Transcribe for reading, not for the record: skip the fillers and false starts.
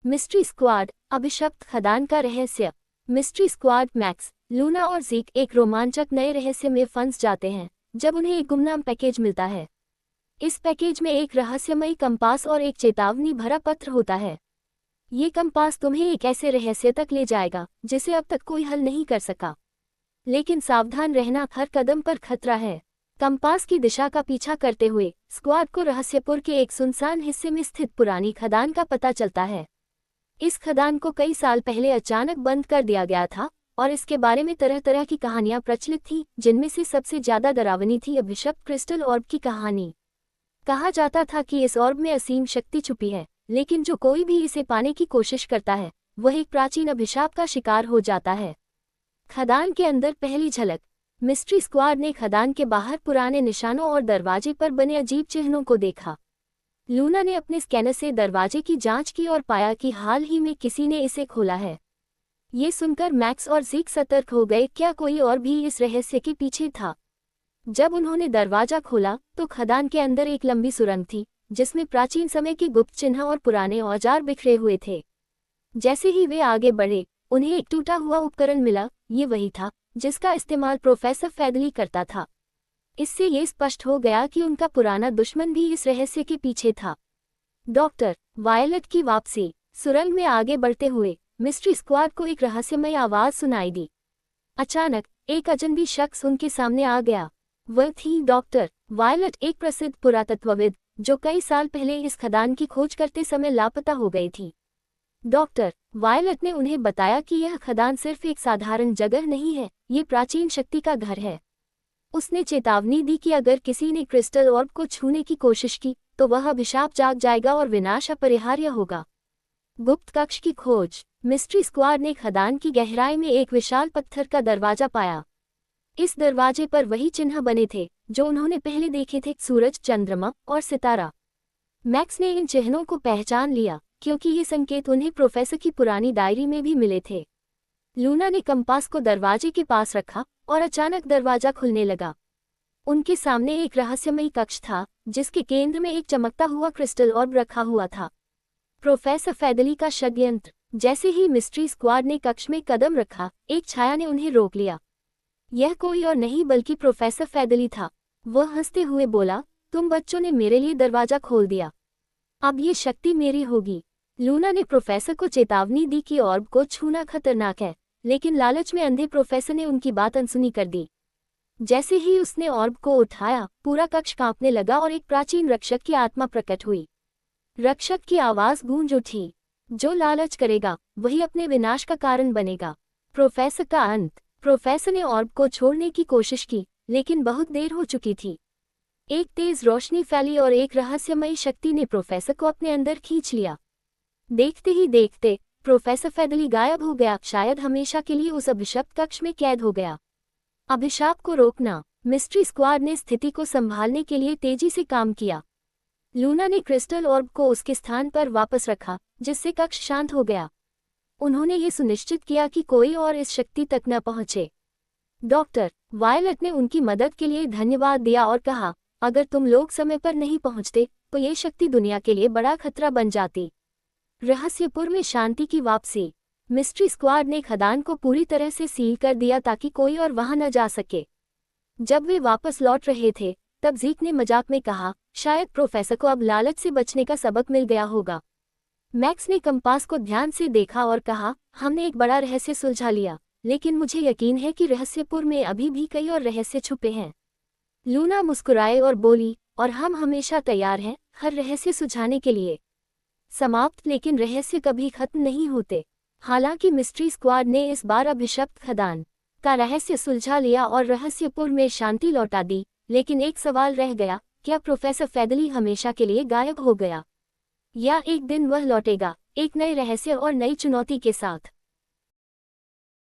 Mystery squad, अभिशप्त खदान का रहस्य। मिस्ट्री स्क्वाड मैक्स, लूना और ज़ीक एक रोमांचक नए रहस्य में फंस जाते हैं जब उन्हें एक गुमनाम पैकेज मिलता है। इस पैकेज में एक रहस्यमयी कंपास और एक चेतावनी भरा पत्र होता है। ये कंपास तुम्हें एक ऐसे रहस्य तक ले जाएगा जिसे अब तक कोई हल नहीं कर सका। लेकिन सावधान रहना, हर कदम पर खतरा है। कंपास की दिशा का पीछा करते हुए स्क्वाड को रहस्यपुर के एक सुनसान हिस्से में स्थित पुरानी खदान का पता चलता है। इस खदान को कई साल पहले अचानक बंद कर दिया गया था और इसके बारे में तरह तरह की कहानियां प्रचलित थीं, जिनमें से सबसे ज्यादा डरावनी थी अभिशप्त क्रिस्टल ऑर्ब की कहानी। कहा जाता था कि इस ऑर्ब में असीम शक्ति छुपी है, लेकिन जो कोई भी इसे पाने की कोशिश करता है वह एक प्राचीन अभिशाप का शिकार हो जाता है। खदान के अंदर पहली झलक। मिस्ट्री स्क्वाड ने खदान के बाहर पुराने निशानों और दरवाजे पर बने अजीब चिन्हों को देखा। लूना ने अपने स्कैनर से दरवाजे की जांच की और पाया कि हाल ही में किसी ने इसे खोला है। ये सुनकर मैक्स और ज़ीक सतर्क हो गए, क्या कोई और भी इस रहस्य के पीछे था? जब उन्होंने दरवाजा खोला तो खदान के अंदर एक लंबी सुरंग थी जिसमें प्राचीन समय के गुप्त चिन्ह और पुराने औजार बिखरे हुए थे। जैसे ही वे आगे बढ़े उन्हें एक टूटा हुआ उपकरण मिला। ये वही था जिसका इस्तेमाल प्रोफेसर फैदली करता था। इससे ये स्पष्ट हो गया कि उनका पुराना दुश्मन भी इस रहस्य के पीछे था। डॉक्टर वायलट की वापसी। सुरंग में आगे बढ़ते हुए मिस्ट्री स्क्वाड को एक रहस्यमय आवाज सुनाई दी। अचानक एक अजनबी शख्स उनके सामने आ गया। वह थी डॉक्टर वायलट, एक प्रसिद्ध पुरातत्वविद जो कई साल पहले इस खदान की खोज करते समय लापता हो गई थी। डॉक्टर वायलट ने उन्हें बताया कि यह खदान सिर्फ एक साधारण जगह नहीं है, ये प्राचीन शक्ति का घर है। उसने चेतावनी दी कि अगर किसी ने क्रिस्टल ऑर्ब को छूने की कोशिश की तो वह अभिशाप जाग जाएगा और विनाश अपरिहार्य होगा। गुप्त कक्ष की खोज। मिस्ट्री स्क्वाड ने खदान की गहराई में एक विशाल पत्थर का दरवाजा पाया। इस दरवाजे पर वही चिन्ह बने थे जो उन्होंने पहले देखे थे, सूरज, चंद्रमा और सितारा। मैक्स ने इन चिन्हों को पहचान लिया क्योंकि ये संकेत उन्हें प्रोफेसर की पुरानी डायरी में भी मिले थे। लूना ने कंपास को दरवाजे के पास रखा और अचानक दरवाजा खुलने लगा। उनके सामने एक रहस्यमयी कक्ष था जिसके केंद्र में एक चमकता हुआ क्रिस्टल ऑर्ब रखा हुआ था। प्रोफेसर फैदली का षड्यंत्र। जैसे ही मिस्ट्री स्क्वाड ने कक्ष में कदम रखा एक छाया ने उन्हें रोक लिया। यह कोई और नहीं बल्कि प्रोफेसर फैदली था। वह हंसते हुए बोला, तुम बच्चों ने मेरे लिए दरवाजा खोल दिया, अब ये शक्ति मेरी होगी। लूना ने प्रोफेसर को चेतावनी दी कि ऑर्ब को छूना खतरनाक है, लेकिन लालच में अंधे प्रोफेसर ने उनकी बात अनसुनी कर दी। जैसे ही उसने ऑर्ब को उठाया पूरा कक्ष कांपने लगा और एक प्राचीन रक्षक की आत्मा प्रकट हुई। रक्षक की आवाज गूंज उठी, जो लालच करेगा वही अपने विनाश का कारण बनेगा। प्रोफेसर का अंत। प्रोफेसर ने ऑर्ब को छोड़ने की कोशिश की लेकिन बहुत देर हो चुकी थी। एक तेज रोशनी फैली और एक रहस्यमयी शक्ति ने प्रोफेसर को अपने अंदर खींच लिया। देखते ही देखते प्रोफेसर फैदली गायब हो गया, शायद हमेशा के लिए उस अभिशप्त कक्ष में कैद हो गया। अभिशाप को रोकना। मिस्ट्री स्क्वाड ने स्थिति को संभालने के लिए तेजी से काम किया। लूना ने क्रिस्टल ऑर्ब को उसके स्थान पर वापस रखा जिससे कक्ष शांत हो गया। उन्होंने ये सुनिश्चित किया कि कोई और इस शक्ति तक न पहुंचे। डॉक्टर वायलट ने उनकी मदद के लिए धन्यवाद दिया और कहा, अगर तुम लोग समय पर नहीं पहुंचते तो ये शक्ति दुनिया के लिए बड़ा खतरा बन जाती। रहस्यपुर में शांति की वापसी। मिस्ट्री स्क्वाड ने खदान को पूरी तरह से सील कर दिया ताकि कोई और वहां न जा सके। जब वे वापस लौट रहे थे तब ज़ीक ने मजाक में कहा, शायद प्रोफेसर को अब लालच से बचने का सबक मिल गया होगा। मैक्स ने कंपास को ध्यान से देखा और कहा, हमने एक बड़ा रहस्य सुलझा लिया, लेकिन मुझे यकीन है कि रहस्यपुर में अभी भी कई और रहस्य छुपे हैं। लूना मुस्कुराए और बोली, और हम हमेशा तैयार हैं हर रहस्य सुलझाने के लिए। समाप्त, लेकिन रहस्य कभी खत्म नहीं होते। हालांकि मिस्ट्री स्क्वाड ने इस बार अभिशप्त खदान का रहस्य सुलझा लिया और रहस्यपुर में शांति लौटा दी, लेकिन एक सवाल रह गया, क्या प्रोफेसर फैदली हमेशा के लिए गायब हो गया, या एक दिन वह लौटेगा एक नए रहस्य और नई चुनौती के साथ।